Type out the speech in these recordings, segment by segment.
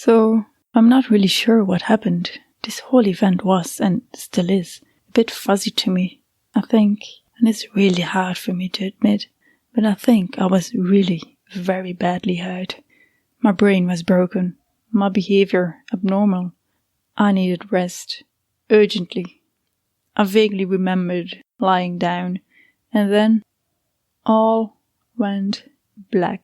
So, I'm not really sure what happened. This whole event was, and still is, a bit fuzzy to me. I think, and it's really hard for me to admit, but I think I was really very badly hurt. My brain was broken, my behavior abnormal. I needed rest, urgently. I vaguely remembered lying down, and then all went black.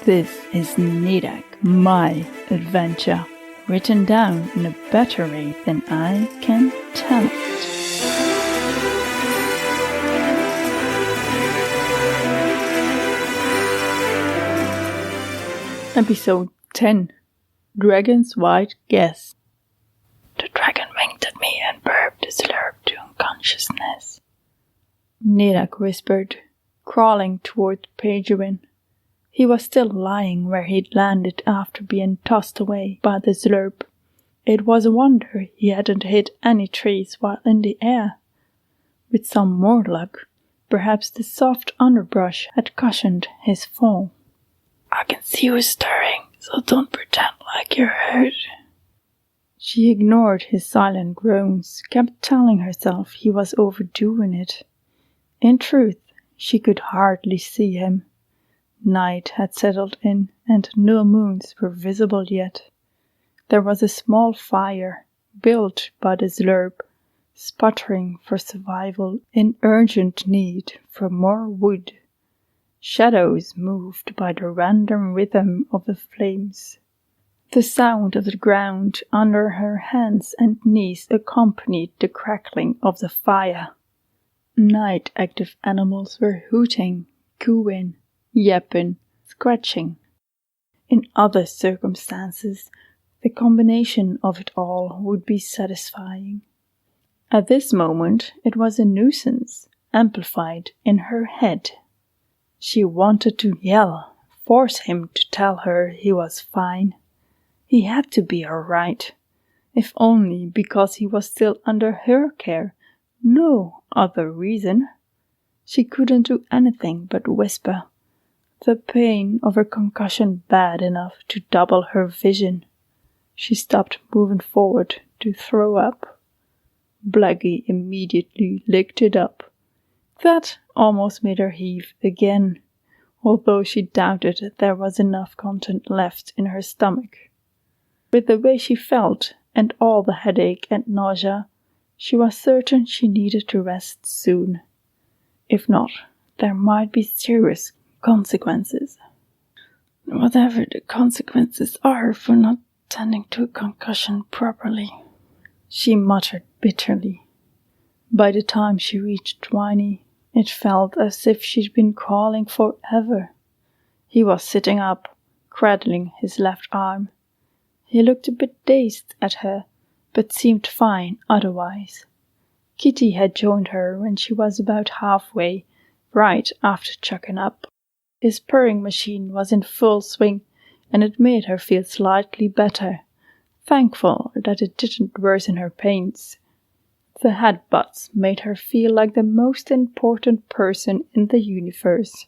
This is Nadec, my adventure, written down in a better way than I can tell it. Episode 10. Dragon's White Guess. The dragon winked at me and burped the zlurp to unconsciousness. Nadec whispered, crawling toward Wyny. He was still lying where he'd landed after being tossed away by the zlurp. It was a wonder he hadn't hit any trees while in the air. With some more luck, perhaps the soft underbrush had cushioned his fall. I can see you stirring, so don't pretend like you're hurt. She ignored his silent groans, kept telling herself he was overdoing it. In truth, she could hardly see him. Night had settled in, and no moons were visible yet. There was a small fire, built by the zlurp, sputtering for survival, in urgent need for more wood. Shadows moved by the random rhythm of the flames. The sound of the ground under her hands and knees accompanied the crackling of the fire. Night-active animals were hooting, cooing, yapping, scratching. In other circumstances, the combination of it all would be satisfying. At this moment, it was a nuisance, amplified in her head. She wanted to yell, force him to tell her he was fine. He had to be all right, if only because he was still under her care, no other reason. She couldn't do anything but whisper, the pain of her concussion bad enough to double her vision. She stopped moving forward to throw up. Blackie immediately licked it up. That almost made her heave again, although she doubted there was enough content left in her stomach. With the way she felt, and all the headache and nausea, she was certain she needed to rest soon. If not, there might be serious consequences. Whatever the consequences are for not tending to a concussion properly, she muttered bitterly. By the time she reached Wyny, it felt as if she'd been crawling forever. He was sitting up, cradling his left arm. He looked a bit dazed at her, but seemed fine otherwise. Kitty had joined her when she was about halfway, right after chucking up. His purring machine was in full swing, and it made her feel slightly better, thankful that it didn't worsen her pains. The headbutts made her feel like the most important person in the universe.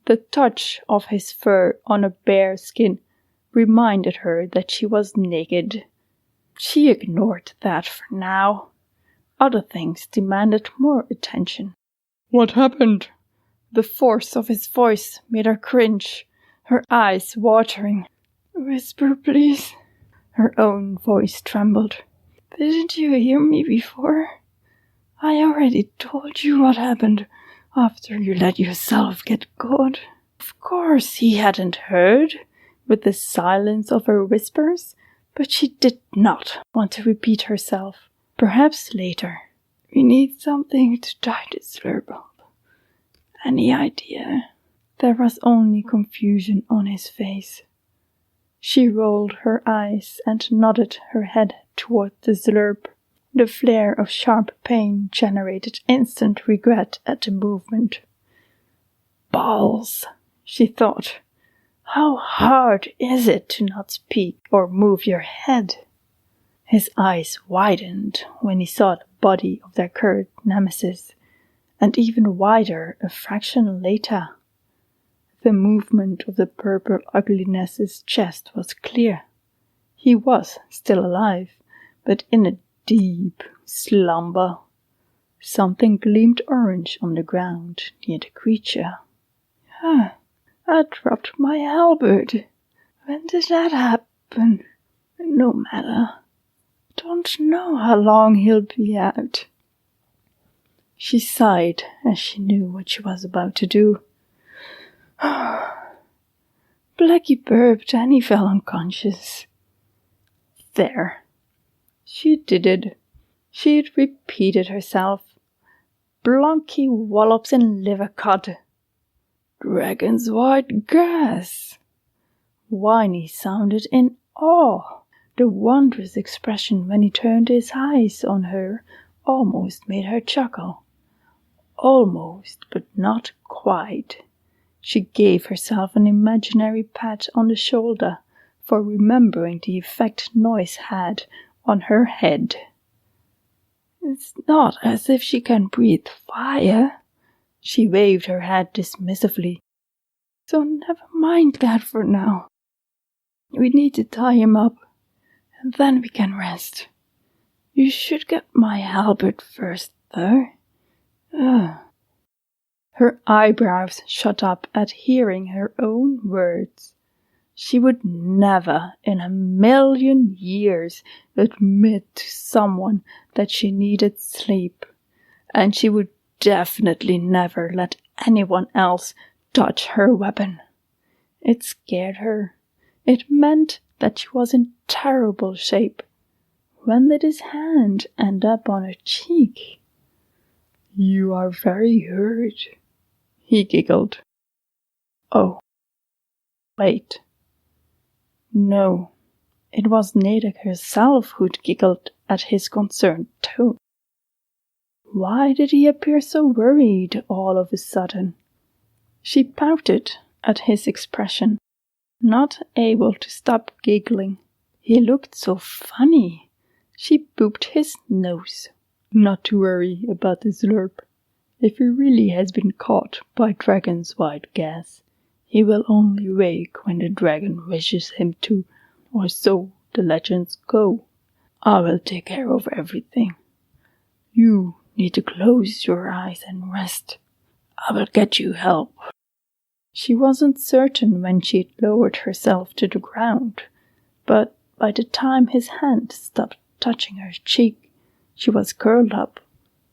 The touch of his fur on her bare skin reminded her that she was naked. She ignored that for now. Other things demanded more attention. What happened? The force of his voice made her cringe, her eyes watering. Whisper, please. Her own voice trembled. Didn't you hear me before? I already told you what happened after you let yourself get caught. Of course he hadn't heard, with the silence of her whispers, but she did not want to repeat herself. Perhaps later. We need something to tie this zlurp up. Any idea? There was only confusion on his face. She rolled her eyes and nodded her head toward the zlurp. The flare of sharp pain generated instant regret at the movement. Balls, she thought. How hard is it to not speak or move your head? His eyes widened when he saw the body of their current nemesis, and even wider a fraction later. The movement of the purple ugliness's chest was clear. He was still alive, but in a deep slumber. Something gleamed orange on the ground near the creature. I dropped my halberd. When did that happen? No matter. Don't know how long he'll be out. She sighed as she knew what she was about to do. Blackie burped and he fell unconscious. There. She did it. She'd repeated herself. Blackie wallops in liver cod. Dragon's white gas. Wyny sounded in awe. The wondrous expression when he turned his eyes on her almost made her chuckle. Almost, but not quite. She gave herself an imaginary pat on the shoulder for remembering the effect noise had on her head. It's not as if she can breathe fire. She waved her head dismissively. So never mind that for now. We need to tie him up, and then we can rest. You should get my halberd first, though. Her eyebrows shot up at hearing her own words. She would never in a million years admit to someone that she needed sleep, and she would definitely never let anyone else touch her weapon. It scared her. It meant that she was in terrible shape. When did his hand end up on her cheek? You are very hurt, he giggled. Oh, wait. No, it was Nadec herself who'd giggled at his concerned tone. Why did he appear so worried all of a sudden? She pouted at his expression, not able to stop giggling. He looked so funny. She booped his nose. Not to worry about the zlurp. If he really has been caught by dragon's white gas, he will only wake when the dragon wishes him to, or so the legends go. I will take care of everything. You need to close your eyes and rest. I will get you help. She wasn't certain when she'd lowered herself to the ground, but by the time his hand stopped touching her cheek, she was curled up,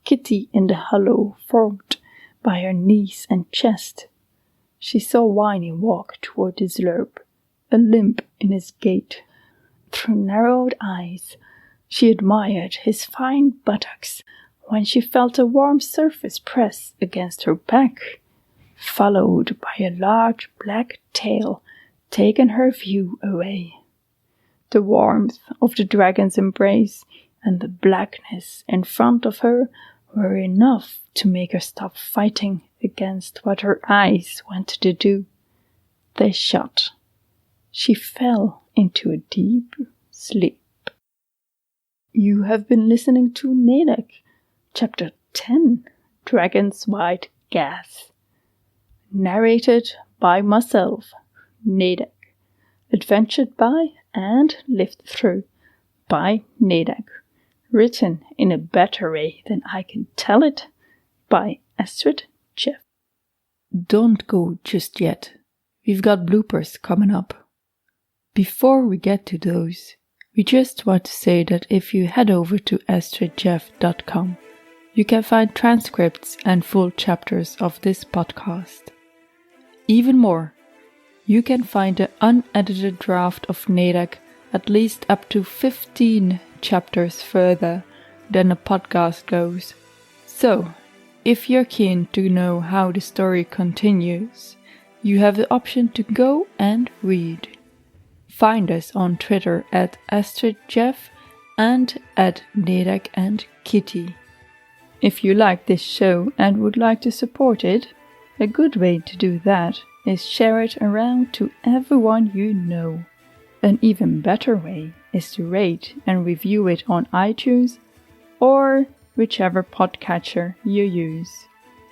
Kitty in the hollow formed by her knees and chest. She saw Wyny walk toward the zlurp, a limp in his gait. Through narrowed eyes, she admired his fine buttocks when she felt a warm surface press against her back, followed by a large black tail taking her view away. The warmth of the dragon's embrace and the blackness in front of her were enough to make her stop fighting against what her eyes wanted to do. They shut. She fell into a deep sleep. You have been listening to Nadec, Chapter 10, Dragon's White Gas. Narrated by myself, Nadec. Adventured by and lived through by Nadec. Written in a better way than I can tell it by Astrid. Don't go just yet. We've got bloopers coming up. Before we get to those, we just want to say that if you head over to astridjeff.com, you can find transcripts and full chapters of this podcast. Even more, you can find the unedited draft of Nadec at least up to 15 chapters further than a podcast goes. So, if you're keen to know how the story continues, you have the option to go and read. Find us on Twitter at AstridJeff and at Nadec and Kitty. If you like this show and would like to support it, a good way to do that is share it around to everyone you know. An even better way is to rate and review it on iTunes or whichever podcatcher you use.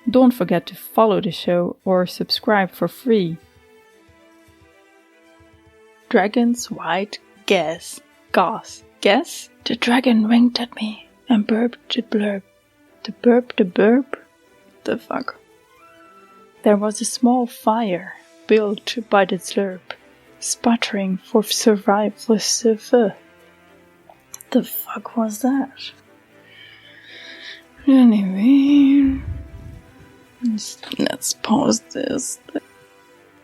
Don't forget to follow the show or subscribe for free dragon's white gas. Gas? The dragon winked at me and burped the blurb. The burp? The fuck? There was a small fire built by the zlurp, sputtering for survival. The fuck was that? Anyway, let's pause this.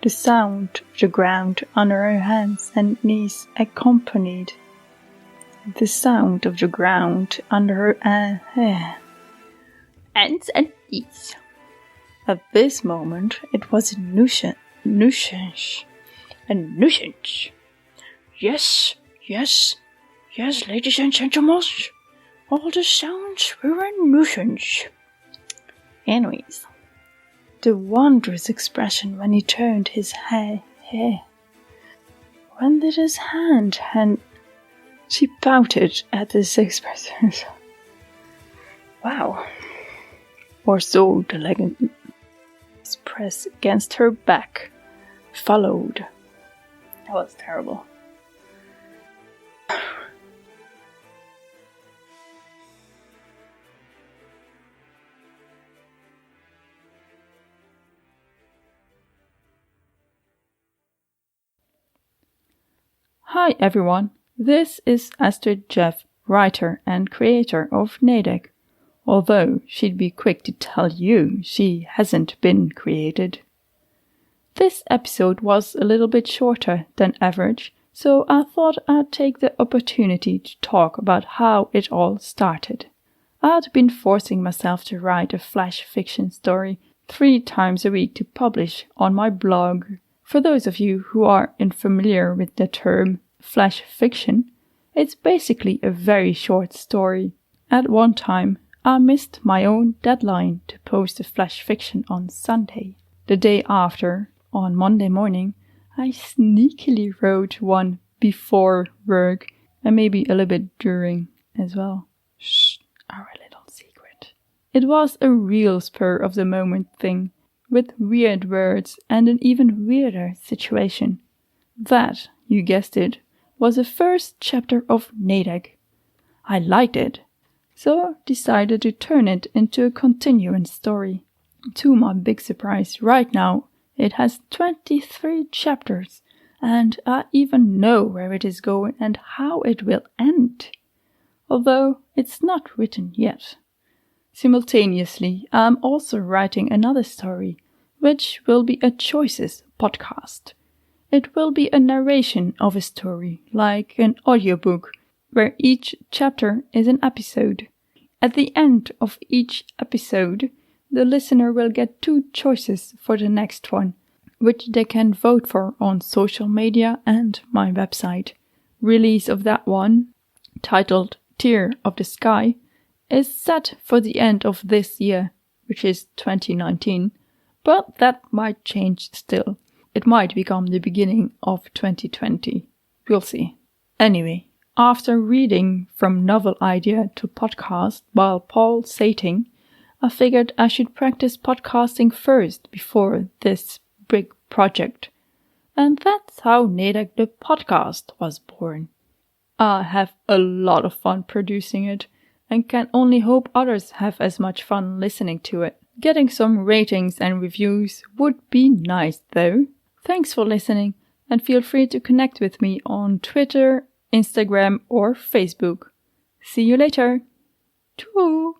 The sound of the ground under her hands and knees accompanied the sound of the ground under her hands and knees. At this moment, it was a nuisance. A nuisance. Yes, ladies and gentlemen. All the sounds were a nuisance. Anyways, the wondrous expression when he turned his head. When did his hand? She pouted at this expression. Wow. Or so the legend. His press against her back followed. That was terrible. Hi everyone, this is Astrid Jeff, writer and creator of Nadec, although she'd be quick to tell you she hasn't been created. This episode was a little bit shorter than average, so I thought I'd take the opportunity to talk about how it all started. I'd been forcing myself to write a flash fiction story 3 times a week to publish on my blog. For those of you who are unfamiliar with the term flash fiction, it's basically a very short story. At one time, I missed my own deadline to post a flash fiction on Sunday. The day after, on Monday morning, I sneakily wrote one before work and maybe a little bit during as well. Shh, our little secret. It was a real spur of the moment thing, with weird words and an even weirder situation. That, you guessed it, was the first chapter of Nadec. I liked it, so decided to turn it into a continuing story. To my big surprise, right now it has 23 chapters, and I even know where it is going and how it will end, although it's not written yet. Simultaneously, I'm also writing another story, which will be a Choices podcast. It will be a narration of a story, like an audiobook, where each chapter is an episode. At the end of each episode, the listener will get 2 choices for the next one, which they can vote for on social media and my website. Release of that one, titled Tear of the Sky, is set for the end of this year, which is 2019, but that might change still. It might become the beginning of 2020. We'll see. Anyway, after reading from novel idea to podcast while Paul sating, I figured I should practice podcasting first before this big project. And that's how Nadec the podcast was born. I have a lot of fun producing it, and can only hope others have as much fun listening to it. Getting some ratings and reviews would be nice though. Thanks for listening, and feel free to connect with me on Twitter, Instagram or Facebook. See you later. Tschüss.